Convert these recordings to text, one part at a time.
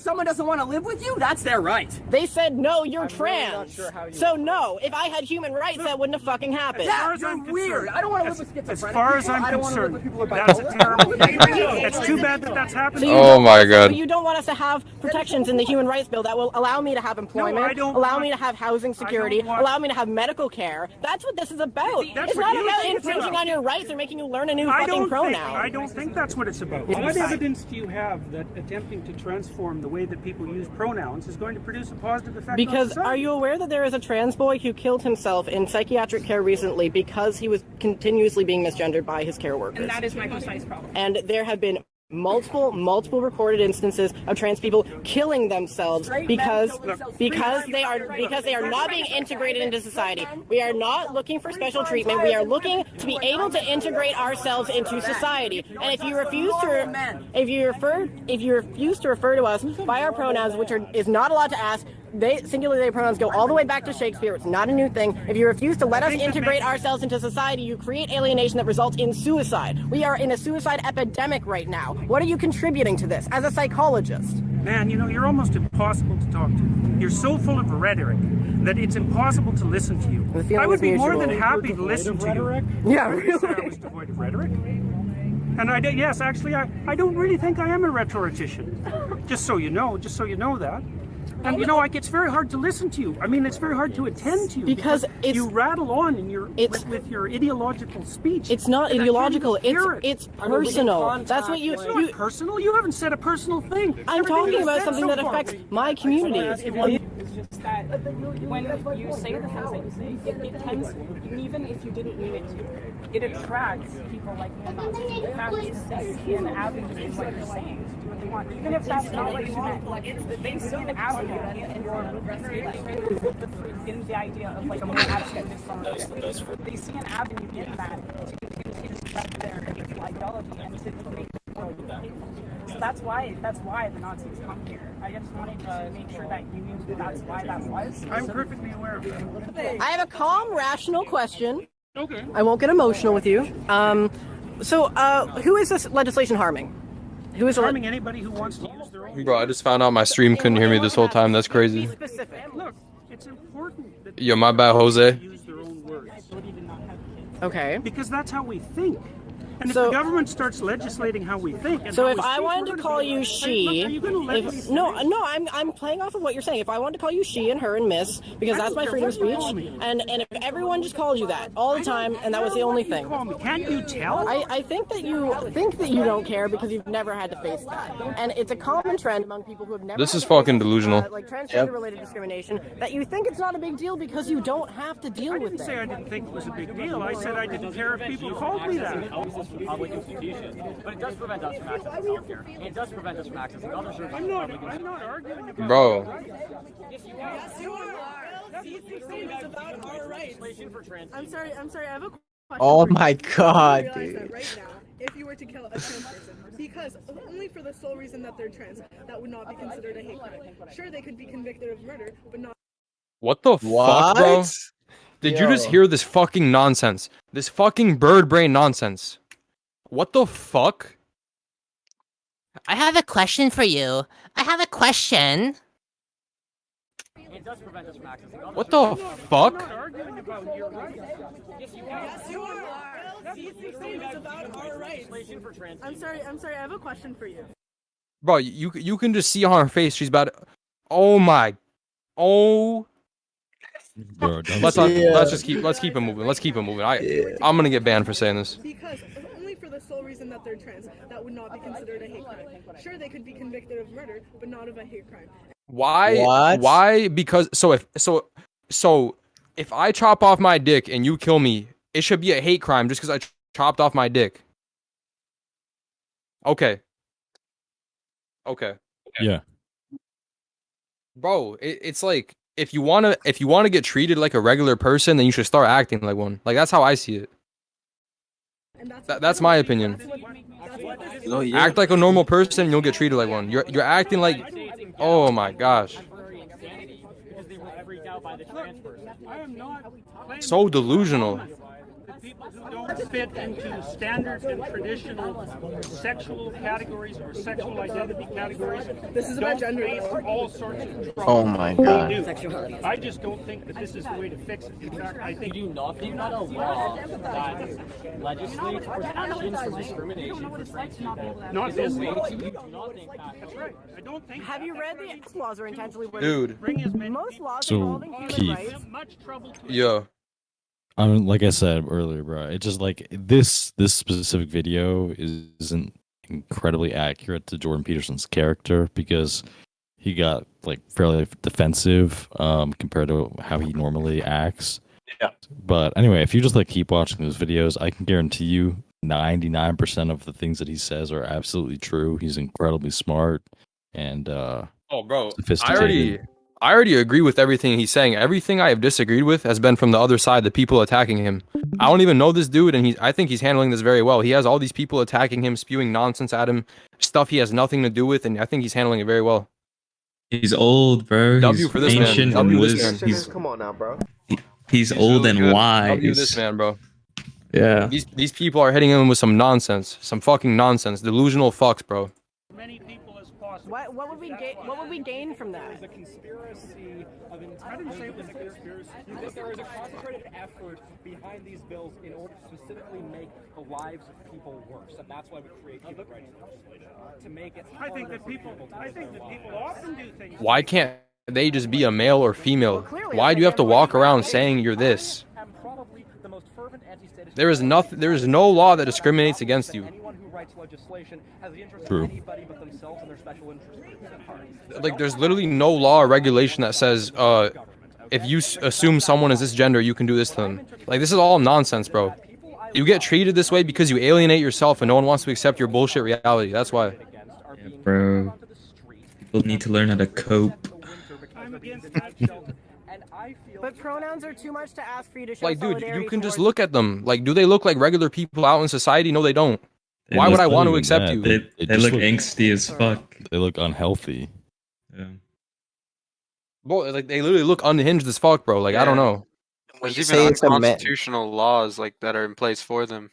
someone doesn't want to live with you, that's their right. They said, no, you're trans. Really sure so no, if I had human rights, that wouldn't have fucking happened. Yeah, you're weird. I don't want to live with schizophrenic As far as I'm concerned, that's a terrible thing. It's too bad that that's happening. Oh my God. But you don't want us to have protections in the human rights bill that will allow me to have employment, allow me to have housing security, allow me to have medical care. That's what this is about. It's not about infringing on your rights or making you learn a new fucking pronoun. I don't think that's what it's about. What evidence do you have that attempting to transform the way that people use pronouns is going to produce a positive effect on society? Are you aware that there is a trans boy who killed himself in psychiatric care recently because he was continuously being misgendered by his care workers? And that is my precise problem. And there have been multiple recorded instances of trans people killing themselves because they are not being integrated into society. We are not looking for special treatment. We are looking to be able to integrate ourselves into society. And if you refuse to refer to us by our pronouns, which is not allowed to ask, singular they pronouns go all the way back to Shakespeare. It's not a new thing. If you refuse to let us integrate ourselves into society, you create alienation that results in suicide. We are in a suicide epidemic right now. What are you contributing to this as a psychologist? Man, you're almost impossible to talk to. You're so full of rhetoric that it's impossible to listen to you. I would be more than happy to listen to you. Yeah, really? I was devoid of rhetoric. And I don't really think I am a rhetorician. Just so you know that. And it's very hard to listen to you. I mean, it's very hard to attend to you because you rattle on with your ideological speech. It's not ideological. It's personal. That's what you. It's not personal. You haven't said a personal thing. I'm talking about something that affects my community. It's just that when you say the things that you say, it tends, even if you didn't mean it to, it attracts people like me. The fact is they see an avenue in what you're saying to do what they want, even if that's not what you meant. They see an avenue in your in the idea of like a more abstract dysfunction. They see an avenue in that to continue to spread their ideology and to make the world hateful. So that's why the Nazis come here. I just wanted to make sure that you knew that's why that was. I'm perfectly aware of that. I have a calm, rational question. Okay. I won't get emotional with you. So who is this legislation harming? Who is harming anybody who wants to use their own? Bro, I just found out my stream couldn't hear me this whole time. That's crazy. Look, it's important that Yo, my bad, Jose. use their own words. Okay. Because that's how we think. And if the government starts legislating how we think, and so if I wanted to call you she, I'm playing off of what you're saying. If I wanted to call you she and her and miss, because that's my freedom of speech, and if everyone just called you that all the time, and that was the only thing. Can't you tell? I think that you don't care because you've never had to face that, and it's a common trend among people who have never. This is fucking delusional. Like transgender-related discrimination, that you think it's not a big deal because you don't have to deal with it. I didn't say I didn't think it was a big deal. I said I didn't care if people called me that. Public institutions, but it does prevent us from accessing healthcare. It does prevent us from accessing other services. I'm not arguing about Bro. Yes, you are. It's about our rights. I'm sorry, I have a question. Oh my God, dude. That right now, if you were to kill a trans person, because only for the sole reason that they're trans, that would not be considered a hate crime. Sure, they could be convicted of murder, but not. What the fuck, bro? Did you just hear this fucking nonsense? This fucking bird brain nonsense. What the fuck? I have a question for you. I have a question. It does prevent us from accessing other What the fuck? Yes, you are. It's about our rights. I'm sorry, I have a question for you. Bro, you can just see on her face she's about to... Oh my... Oh... Bro, let's keep it moving. Let's keep it moving. I'm gonna get banned for saying this. Because only for the sole reason that they're trans, that would not be considered a hate crime. Sure, they could be convicted of murder, but not of a hate crime. Why? What? Why? Because if I chop off my dick and you kill me, it should be a hate crime just because I chopped off my dick. Okay. Yeah. Bro, it's like if you wanna get treated like a regular person, then you should start acting like one. Like that's how I see it. That's my opinion. Act like a normal person, you'll get treated like one. You're acting like, oh my gosh. So delusional. people who don't fit into standard and traditional sexual categories or sexual identity categories. This is about gender. Face all sorts of trouble. Oh my god. I just don't think that this is the way to fix it. In fact, I think You do not think that a law that legislates protections from discrimination for trans people not is this a way law. to. You do not think that. That's right. I don't think. Have you read the laws are intentionally worded? Dude. Bring as many Most laws So, involving human Keith. rights. much trouble to Yeah. I mean, like I said earlier, bro, it's just like this specific video isn't incredibly accurate to Jordan Peterson's character because he got like fairly defensive compared to how he normally acts. Yeah. But anyway, if you just like keep watching those videos, I can guarantee you 99% of the things that he says are absolutely true. He's incredibly smart and Oh, bro. sophisticated. I already agree with everything he's saying. Everything I have disagreed with has been from the other side, the people attacking him. I don't even know this dude, and I think he's handling this very well. He has all these people attacking him, spewing nonsense at him, stuff he has nothing to do with, and I think he's handling it very well. He's old, bro. W He's for this man. ancient W and this wise. man. Come on now, bro. He's old really and good. wise. W this man, bro. Yeah. These people are hitting him with some nonsense, some fucking nonsense, delusional fucks, bro. many people as possible. What would we gain? What would we gain from that? There's a conspiracy of I didn't say it was a conspiracy. You think there is a concentrated effort behind these bills in order to specifically make the lives of people worse, and that's why we create human rights legislation to make it. I think that people often do things. Why can't they just be a male or female? Why do you have to walk around saying you're this? There is nothing. There is no law that discriminates against you. Anyone who writes legislation has the interest True. of anybody but themselves and their special interest groups at heart. Like, there's literally no law or regulation that says, if you assume someone is this gender, you can do this to them. Like, this is all nonsense, bro. You get treated this way because you alienate yourself and no one wants to accept your bullshit reality. That's why. Yeah, bro. People need to learn how to cope. But pronouns are too much to ask for you to show Like, dude, solidarity you can just towards- look at them. Like, do they look like regular people out in society? No, they don't. Why would I want to accept you? They just look angsty as fuck. They look unhealthy. Yeah. Bro, like, they literally look unhinged as fuck, bro. Like, I don't know. There's you even say it's a unconstitutional laws like that are in place for them.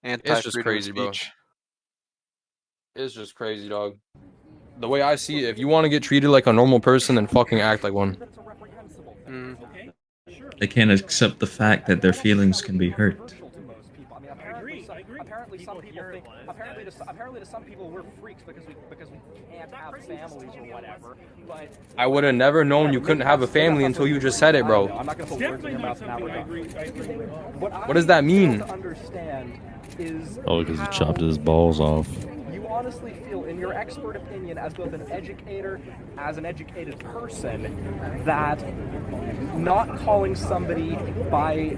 It's just crazy, bro. It's just crazy, dog. The way I see it, if you want to get treated like a normal person, then fucking act like one. They can't accept the fact that their feelings can be hurt. Apparently, some people think. Apparently, to some people, we're freaks because we can't have families or whatever. But I would have never known you couldn't have a family until you just said it, bro. I'm not gonna put words in your mouth in that regard. What does that mean? To understand is Oh, because he chopped his balls off. you honestly feel, in your expert opinion, as both an educator, as an educated person, that not calling somebody by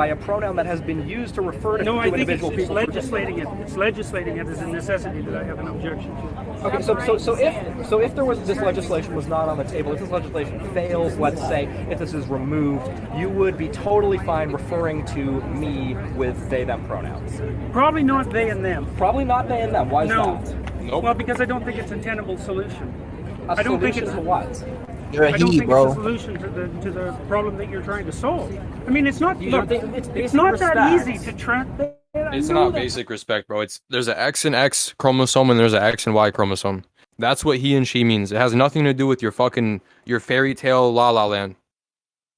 a pronoun that has been used to refer to No, I think it's individual people. legislating it. It's legislating it as a necessity that I have an objection to. Okay, so if there was this legislation was not on the table, if this legislation fails, let's say, if this is removed, you would be totally fine referring to me with they them pronouns. Probably not they and them. Probably not they and them. Why is No. that? Well, because I don't think it's a tenable solution. A I don't think solution it's to what? You're a I don't he, think bro. it's a solution to the problem that you're trying to solve. I mean, it's not. You Look, don't think it's it's basic not that respect? easy to try. It's not basic respect, bro. There's an X and X chromosome and there's an X and Y chromosome. That's what he and she means. It has nothing to do with your fairy tale la la land.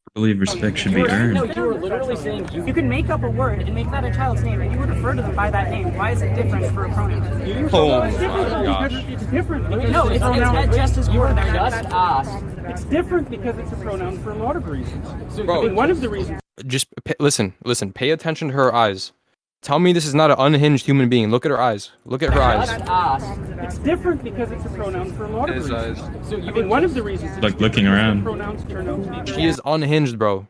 I believe respect should be earned. No, you were literally saying you can make up a word and make that a child's name, and you would refer to them by that name. Why is it different for a pronoun? Oh It's different my gosh. because it's different. Because No, it's it's a pronoun. just as word. It's different because it's a pronoun for a lot of reasons. Bro. I mean, one of the reasons. Just listen. Pay attention to her eyes. Tell me this is not an unhinged human being. Look at her eyes. Look at her eyes. It's different because it's a pronoun for a lot of His reasons. eyes. I mean, one of the reasons. Like looking around. Pronouns turn out to be She is unhinged, bro.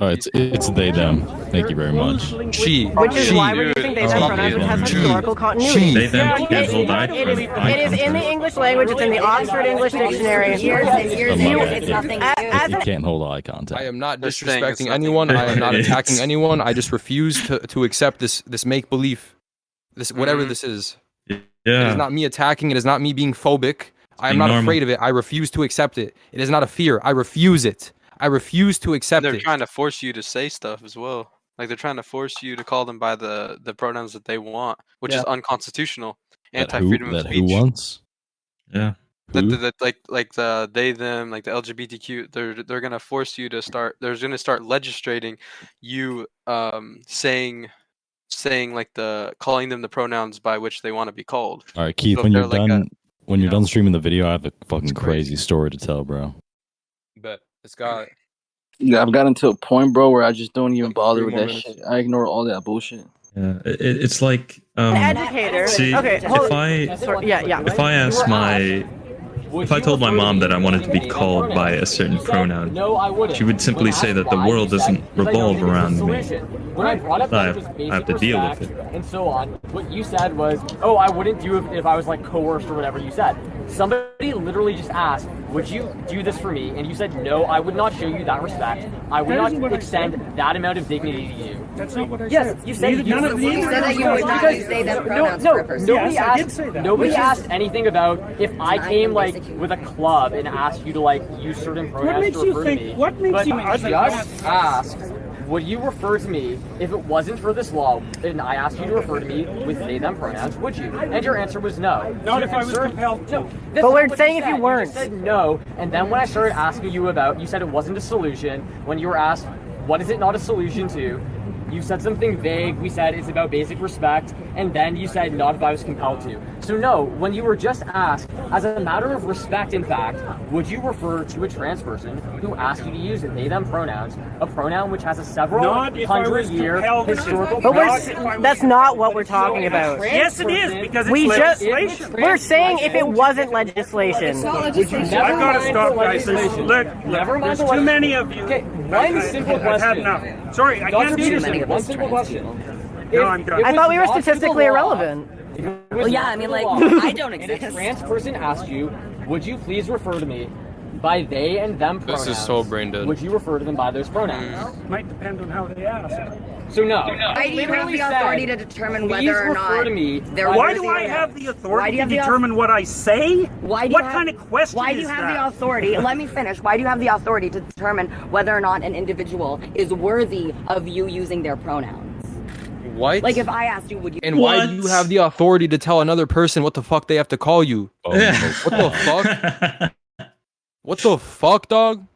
Oh, it's they them. Thank you very much. She. Which is she. why we're using they them pronouns, which has historical continuity. They them can't hold eye It is in the English language. It's in the Oxford English Dictionary. It's nothing new. You can't hold eye contact. I am not They're saying it's disrespecting nothing. anyone. I am not It is. attacking anyone. I just refuse to accept this make belief. This whatever this is. It Yeah. is not me attacking. It is not me being phobic. I am being not normal. afraid of it. I refuse to accept it. It is not a fear. I refuse it. I refuse to accept They're it. trying to force you to say stuff as well. Like they're trying to force you to call them by the pronouns that they want, which is unconstitutional, anti-freedom of speech. Who wants? Yeah. That like the they them like the LGBTQ they're gonna force you to start. They're gonna start legislating you saying like calling them the pronouns by which they want to be called. All right, Keith, So if when they're you're like done, when you're done streaming the video, I have a fucking crazy. crazy story to tell, bro. But it's got. Yeah, I've gotten to a point, bro, where I just don't even Like bother 3 with more that minutes. shit. I ignore all that bullshit. Yeah, it's like An educator. See, okay, hold if I ask if I told my mom that I wanted to be called by a certain pronoun, she would simply say that the world doesn't revolve around me. When I brought up I like, just have to basic deal with respect and so on, what you said was, "Oh, I wouldn't do it if I was like coerced or whatever." You said somebody literally just asked, "Would you do this for me?" And you said, "No, I would not show you that respect. I would not extend that amount of dignity to you." That's not what I Yes, said. you said None of you said that you would not use they them pronouns for a person. Nobody Yes, I did asked. say that. Nobody Which is- asked anything about if I came like with a club and asked you to like use certain pronouns makes to you refer think- to me. what makes but you I think just asked, would you refer to me if it wasn't for this law? And I asked you to refer to me with they them pronouns. Would you? And your answer was no. Not So if I was concerned- compelled to. No. But That's we're not what saying you if you said. weren't. just said no, and then when I started asking you about, you said it wasn't a solution. When you were asked, what is it not a solution to? You said something vague. We said it's about basic respect, and then you said not if I was compelled to. So no, when you were just asked, as a matter of respect, in fact, would you refer to a trans person who asked you to use they them pronouns, a pronoun which has a several Not if I was 100-year compelled to. historical? But Not if I was that's not what we're talking about. Yes, it is because it's We just legislation. we're saying if it wasn't legislation. I've got to stop, guys. Look, Never mind there's the too many of you. Okay, one simple I've had question. enough. Sorry, I Dr. can't do this Peterson, anymore. one simple question. No, I'm done. I thought we were statistically irrelevant. Well, yeah, I mean, like, I don't And exist. a trans person asked you, would you please refer to me by they and them pronouns? This is so brain dead. Would you refer to them by those pronouns? Might depend on how they ask. So no. Why do you have the authority to determine please whether or refer not to me. they're Why worthy do or I not? have the Why authority do you to have the determine what I say? Why do What you have, kind of question Why do you is have that? the authority? Let me finish. Why do you have the authority to determine whether or not an individual is worthy of you using their pronouns? What? Like if I asked you, would you? And why do you have the authority to tell another person what the fuck they have to call you? Oh, What the fuck? What the fuck, dog?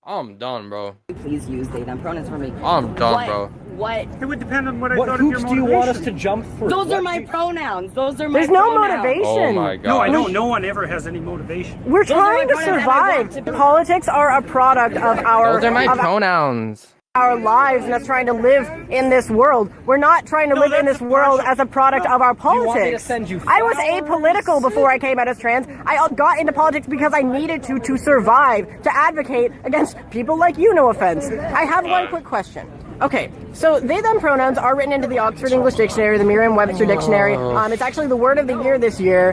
I'm done, bro. Please use they them pronouns for me. I'm done, What- bro. What? It would depend on what I What thought of your hoops motivation. do you want us to jump through? Those What are my do you- pronouns. Those are my There's no pronouns. motivation. Oh my god. No, I don't. No one ever has any motivation. We're Those are trying my to pronouns and I want survive. to- Politics are a product of our Those are my of pronouns. our lives and us trying to live in this world. We're not trying to No, live in that's this a world partial- as a product of our you want me to politics. send you I was flowers? apolitical before I came out as trans. I got into politics because I needed to survive, to advocate against people like you, no offense. I have one quick question. Okay, so they them pronouns are written into the Oxford English Dictionary, the Merriam-Webster Dictionary. It's actually the word of the year this year.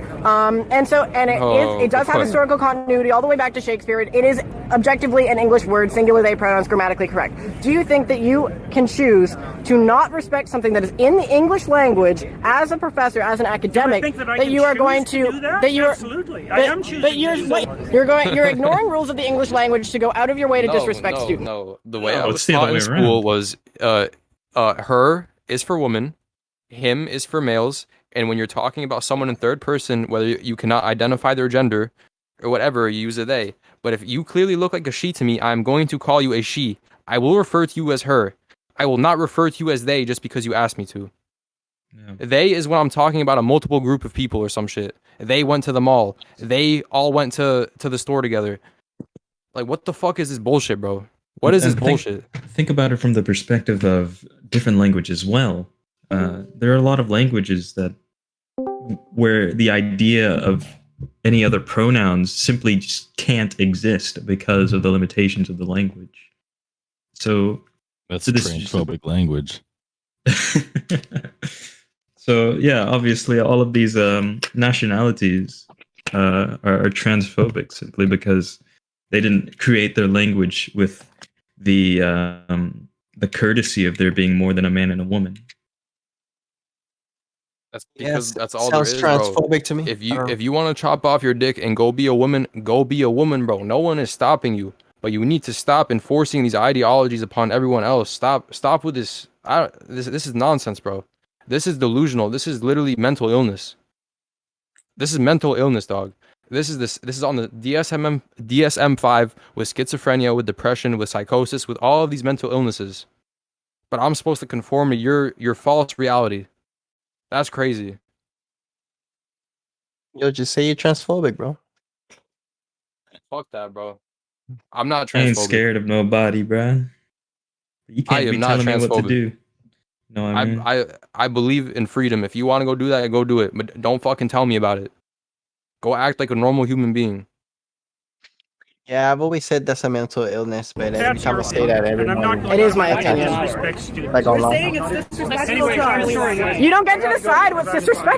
It does have historical continuity all the way back to Shakespeare. It is objectively an English word, singular they pronouns, grammatically correct. Do you think that you can choose to not respect something that is in the English language as a professor, as an academic, think that I that can you are choose going to to do that? that you're Absolutely. I am choosing that you're to do wait, that. you're ignoring rules of the English language to go out of your way to disrespect students. No, the way No, I it's was the other taught in way school around. was her is for woman, him is for males, and when you're talking about someone in third person, whether you cannot identify their gender or whatever, you use a they. But if you clearly look like a she to me, I'm going to call you a she. I will refer to you as her. I will not refer to you as they just because you asked me to. Yeah. They is when I'm talking about a multiple group of people or some shit. They went to the mall. They all went to the store together. Like, what the fuck is this bullshit, bro? What is this And bullshit? Think about it from the perspective of different languages as well. There are a lot of languages that where the idea of any other pronouns simply just can't exist because of the limitations of the language. So That's so this is just a- transphobic language. So yeah, obviously all of these nationalities are transphobic simply because they didn't create their language with the courtesy of there being more than a man and a woman. That's because that's all sounds there is, bro. transphobic to me. If you want to chop off your dick and go be a woman, bro. No one is stopping you. But you need to stop enforcing these ideologies upon everyone else. Stop with this. This is nonsense, bro. This is delusional. This is literally mental illness. This is mental illness, dog. This is on the DSM-5 with schizophrenia, with depression, with psychosis, with all of these mental illnesses. But I'm supposed to conform to your false reality. That's crazy. Yo, just say you're transphobic, bro. Fuck that, bro. I'm not I ain't transphobic. scared of nobody, bruh. You I can't am be not telling me what to transphobic. do. No, I mean, I believe in freedom. If you want to go do that, go do it. But don't fucking tell me about it. Go act like a normal human being. Yeah, I've always said that's a mental illness, but every That's time I your say that, opinion, and I'm not everyone. going It is my to opinion. disrespect students. Like, We're online. saying it's disrespectful Anyway, to I'm us. sorry. You don't get to decide what's disrespectful.